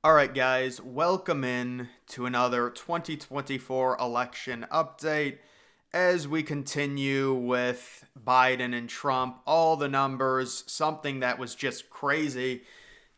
All right, guys, welcome in to another 2024 election update as we continue with Biden and Trump. All the numbers, something that was just crazy,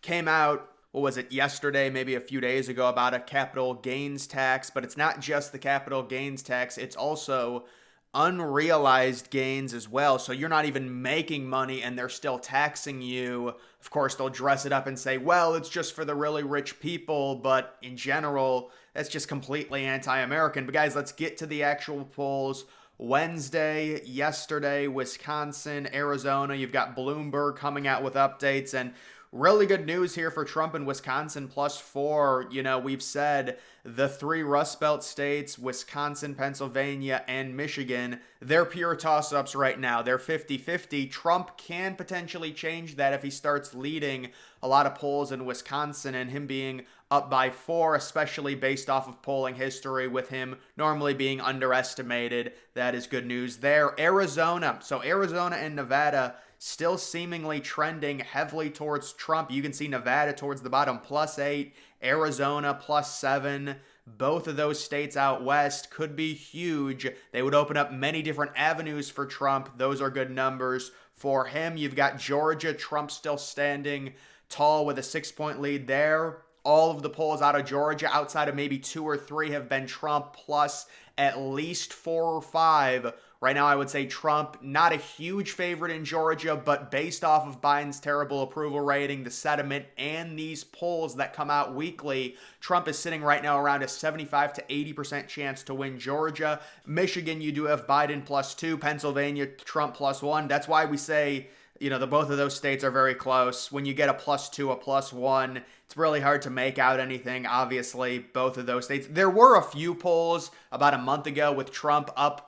came out, what was it, yesterday, maybe a few days ago, about a capital gains tax. But it's not just the capital gains tax, it's also unrealized gains as well. So you're not even making money and they're still taxing you. Of course, they'll dress it up and say, well, it's just for the really rich people. But in general, that's just completely anti American. But guys, let's get to the actual polls. Wednesday, yesterday, Wisconsin, Arizona. You've got Bloomberg coming out with updates, and really good news here for Trump in Wisconsin, +4. We've said the three Rust Belt states, Wisconsin, Pennsylvania, and Michigan, they're pure toss-ups right now. They're 50-50. Trump can potentially change that if he starts leading a lot of polls in Wisconsin, and him being up by 4, especially based off of polling history with him normally being underestimated. That is good news there. Arizona. So Arizona and Nevada still seemingly trending heavily towards Trump. You can see Nevada towards the bottom, +8, Arizona +7. Both of those states out west could be huge. They would open up many different avenues for Trump. Those are good numbers for him. You've got Georgia, Trump still standing tall with a 6-point lead there. All of the polls out of Georgia, outside of maybe 2 or 3, have been Trump plus at least 4 or 5. Right now, I would say Trump, not a huge favorite in Georgia, but based off of Biden's terrible approval rating, the sentiment, and these polls that come out weekly, Trump is sitting right now around a 75 to 80% chance to win Georgia. Michigan, you do have Biden +2, Pennsylvania, Trump +1. That's why we say, the both of those states are very close. When you get a +2, a +1, it's really hard to make out anything. Obviously, both of those states. There were a few polls about a month ago with Trump up,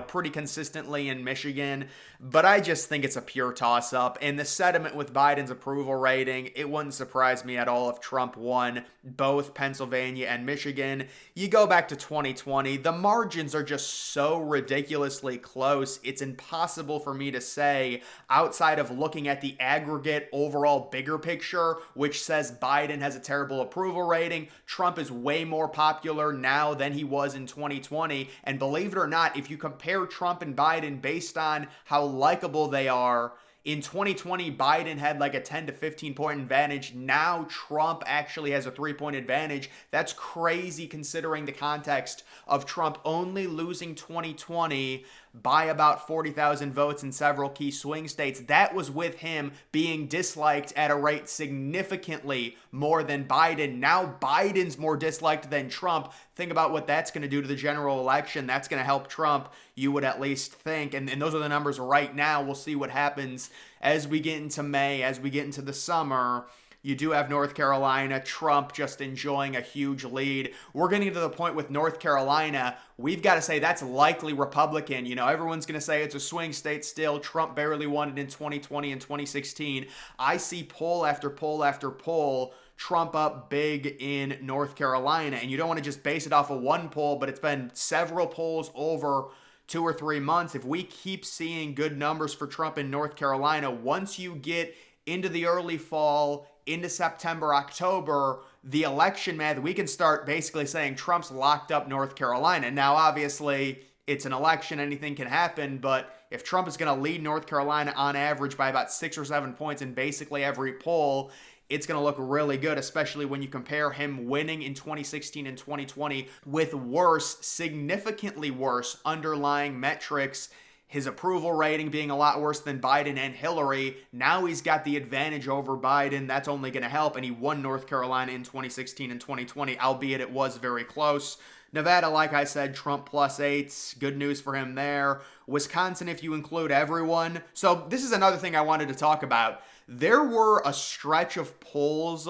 pretty consistently in Michigan, but I just think it's a pure toss-up. And the sentiment with Biden's approval rating, it wouldn't surprise me at all if Trump won both Pennsylvania and Michigan. You go back to 2020, the margins are just so ridiculously close. It's impossible for me to say, outside of looking at the aggregate overall bigger picture, which says Biden has a terrible approval rating. Trump is way more popular now than he was in 2020. And believe it or not, if you compare Trump and Biden based on how likable they are, in 2020, Biden had like a 10 to 15 point advantage. Now Trump actually has a 3-point advantage. That's crazy considering the context of Trump only losing 2020 by about 40,000 votes in several key swing states. That was with him being disliked at a rate significantly more than Biden. Now Biden's more disliked than Trump. Think about what that's going to do to the general election. That's going to help Trump, you would at least think. And those are the numbers right now. We'll see what happens as we get into May, as we get into the summer. You do have North Carolina, Trump just enjoying a huge lead. We're getting to the point with North Carolina, we've got to say that's likely Republican. Everyone's going to say it's a swing state still. Trump barely won it in 2020 and 2016. I see poll after poll after poll, Trump up big in North Carolina. And you don't want to just base it off of one poll, but it's been several polls over 2 or 3 months. If we keep seeing good numbers for Trump in North Carolina, once you get into the early fall, into September, October, the election, man, we can start basically saying Trump's locked up North Carolina. Now, obviously, it's an election, anything can happen, but if Trump is going to lead North Carolina on average by about 6 or 7 points in basically every poll, it's going to look really good, especially when you compare him winning in 2016 and 2020 with worse, significantly worse underlying metrics. His approval rating being a lot worse than Biden and Hillary. Now he's got the advantage over Biden. That's only going to help. And he won North Carolina in 2016 and 2020, albeit it was very close. Nevada, like I said, Trump +8. Good news for him there. Wisconsin, if you include everyone. So this is another thing I wanted to talk about. There were a stretch of polls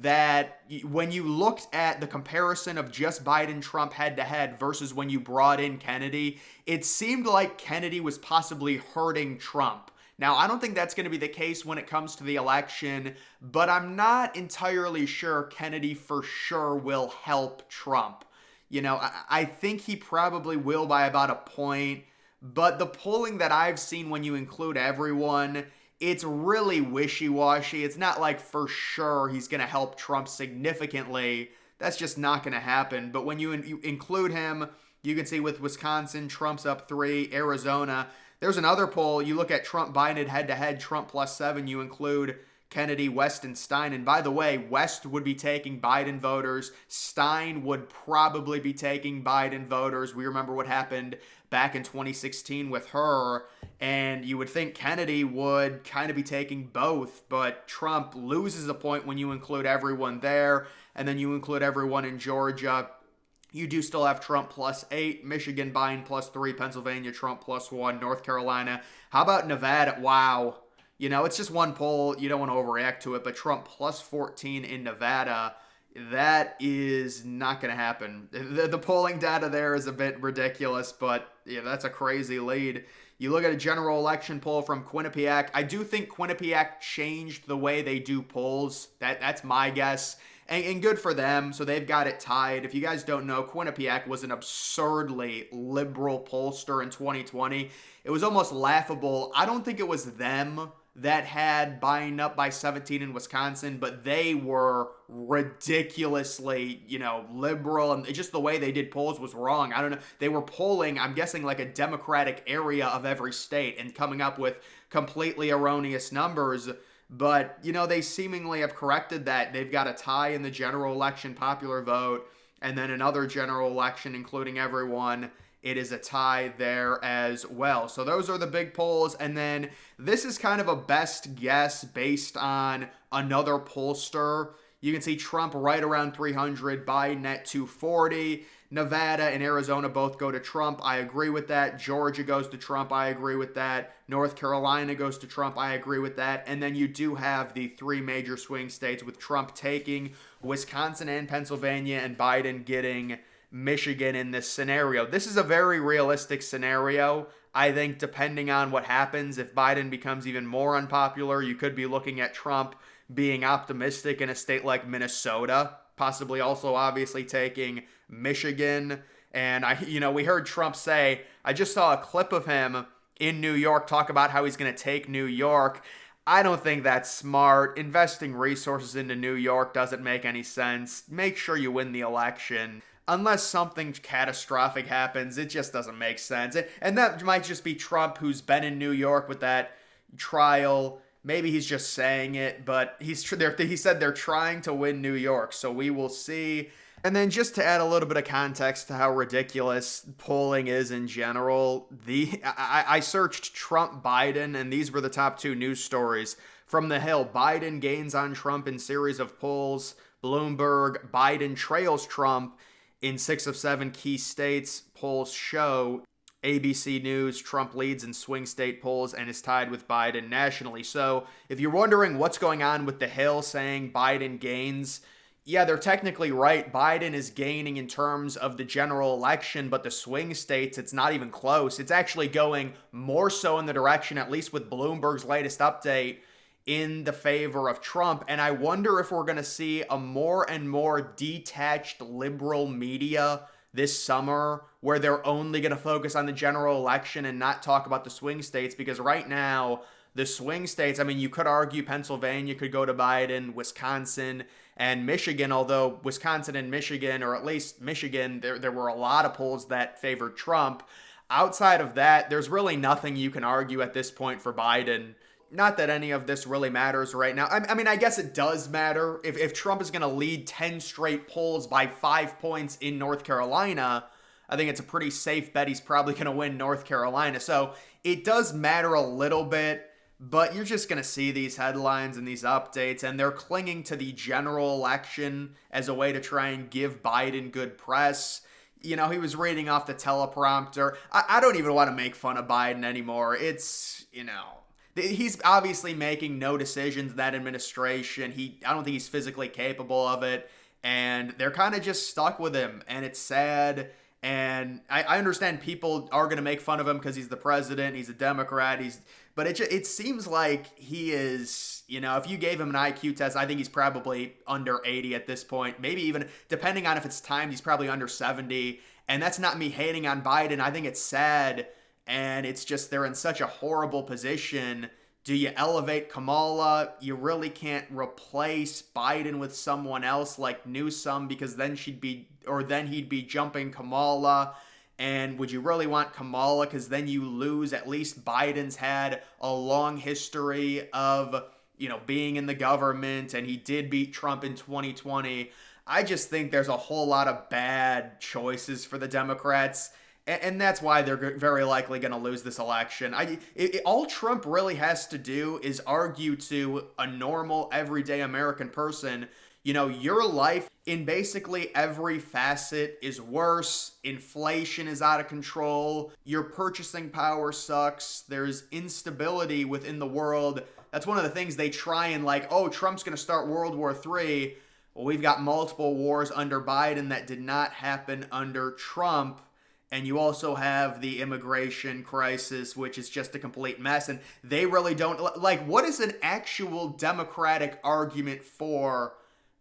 that when you looked at the comparison of just Biden, Trump head-to-head versus when you brought in Kennedy, it seemed like Kennedy was possibly hurting Trump. Now, I don't think that's going to be the case when it comes to the election, but I'm not entirely sure Kennedy for sure will help Trump. I think he probably will by about a point, but the polling that I've seen when you include everyone, it's really wishy-washy. It's not like for sure he's going to help Trump significantly. That's just not going to happen. But when you include him, you can see with Wisconsin, Trump's up 3, Arizona. There's another poll. You look at Trump Biden head-to-head, Trump +7. You include Kennedy, West, and Stein. And by the way, West would be taking Biden voters. Stein would probably be taking Biden voters. We remember what happened back in 2016 with her. And you would think Kennedy would kind of be taking both. But Trump loses a point when you include everyone there. And then you include everyone in Georgia. You do still have Trump +8, Michigan, Biden +3, Pennsylvania, Trump +1, North Carolina. How about Nevada? Wow. You know, it's just one poll. You don't want to overreact to it, but Trump +14 in Nevada, that is not going to happen. The polling data there is a bit ridiculous, but yeah, that's a crazy lead. You look at a general election poll from Quinnipiac. I do think Quinnipiac changed the way they do polls. That's my guess. And good for them. So they've got it tied. If you guys don't know, Quinnipiac was an absurdly liberal pollster in 2020. It was almost laughable. I don't think it was them that had Biden up by 17 in Wisconsin, but they were ridiculously, liberal, and just the way they did polls was wrong. I don't know. They were polling, I'm guessing, like a Democratic area of every state and coming up with completely erroneous numbers. But, they seemingly have corrected that. They've got a tie in the general election popular vote, and then another general election, including everyone. It is a tie there as well. So those are the big polls. And then this is kind of a best guess based on another pollster. You can see Trump right around 300, Biden at 240. Nevada and Arizona both go to Trump. I agree with that. Georgia goes to Trump. I agree with that. North Carolina goes to Trump. I agree with that. And then you do have the 3 major swing states with Trump taking Wisconsin and Pennsylvania and Biden getting Michigan in this scenario. This is a very realistic scenario. I think depending on what happens, if Biden becomes even more unpopular, you could be looking at Trump being optimistic in a state like Minnesota, possibly also obviously taking Michigan. And we heard Trump say, I just saw a clip of him in New York talk about how he's going to take New York. I don't think that's smart. Investing resources into New York doesn't make any sense. Make sure you win the election. Unless something catastrophic happens, it just doesn't make sense. And that might just be Trump, who's been in New York with that trial. Maybe he's just saying it, but he said they're trying to win New York, so we will see. And then just to add a little bit of context to how ridiculous polling is in general, I searched Trump Biden, and these were the top 2 news stories from The Hill. Biden gains on Trump in series of polls. Bloomberg, Biden trails Trump in 6 of 7 key states, polls show. ABC News, Trump leads in swing state polls and is tied with Biden nationally. So if you're wondering what's going on with The Hill saying Biden gains, yeah, they're technically right. Biden is gaining in terms of the general election, but the swing states, it's not even close. It's actually going more so in the direction, at least with Bloomberg's latest update, in the favor of Trump. And I wonder if we're going to see a more and more detached liberal media this summer where they're only going to focus on the general election and not talk about the swing states, because right now the swing states, I mean, you could argue Pennsylvania could go to Biden, Wisconsin and Michigan, although Wisconsin and Michigan, or at least Michigan, there were a lot of polls that favored Trump. Outside of that, there's really nothing you can argue at this point for Biden. Not that any of this really matters right now. I mean, I guess it does matter. If Trump is going to lead 10 straight polls by 5 points in North Carolina, I think it's a pretty safe bet he's probably going to win North Carolina. So it does matter a little bit, but you're just going to see these headlines and these updates, and they're clinging to the general election as a way to try and give Biden good press. He was reading off the teleprompter. I don't even want to make fun of Biden anymore. It's, he's obviously making no decisions in that administration. I don't think he's physically capable of it. And they're kind of just stuck with him. And it's sad. And I understand people are going to make fun of him because he's the president. He's a Democrat. But it seems like he is, if you gave him an IQ test, I think he's probably under 80 at this point. Maybe even, depending on if it's timed, he's probably under 70. And that's not me hating on Biden. I think it's sad. And it's just they're in such a horrible position Do you elevate Kamala? You really can't replace Biden with someone else like Newsom, because then he'd be jumping Kamala. And would you really want Kamala? Because then you lose. At least Biden's had a long history of, being in the government, and he did beat Trump in 2020. I just think there's a whole lot of bad choices for the Democrats. And that's why they're very likely going to lose this election. All Trump really has to do is argue to a normal, everyday American person, your life in basically every facet is worse. Inflation is out of control. Your purchasing power sucks. There's instability within the world. That's one of the things they try and Trump's going to start World War III. Well, we've got multiple wars under Biden that did not happen under Trump. And you also have the immigration crisis, which is just a complete mess. And they really don't what is an actual Democratic argument for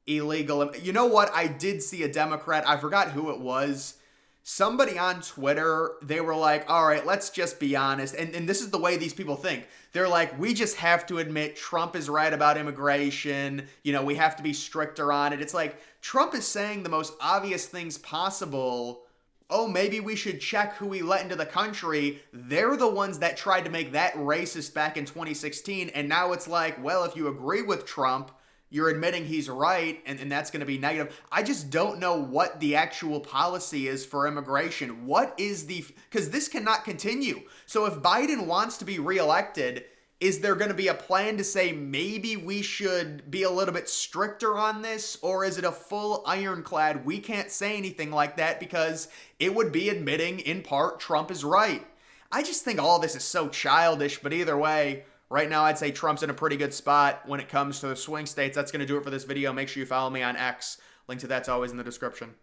illegal? You know what? I did see a Democrat. I forgot who it was. Somebody on Twitter, they were like, all right, let's just be honest. And this is the way these people think. They're like, we just have to admit Trump is right about immigration. We have to be stricter on it. It's like Trump is saying the most obvious things possible. Oh, maybe we should check who we let into the country. They're the ones that tried to make that racist back in 2016. And now it's like, well, if you agree with Trump, you're admitting he's right, and that's going to be negative. I just don't know what the actual policy is for immigration. Because this cannot continue. So if Biden wants to be reelected, is there going to be a plan to say maybe we should be a little bit stricter on this? Or is it a full ironclad, we can't say anything like that because it would be admitting in part Trump is right? I just think all this is so childish, but either way, right now I'd say Trump's in a pretty good spot when it comes to the swing states. That's going to do it for this video. Make sure you follow me on X. Link to that's always in the description.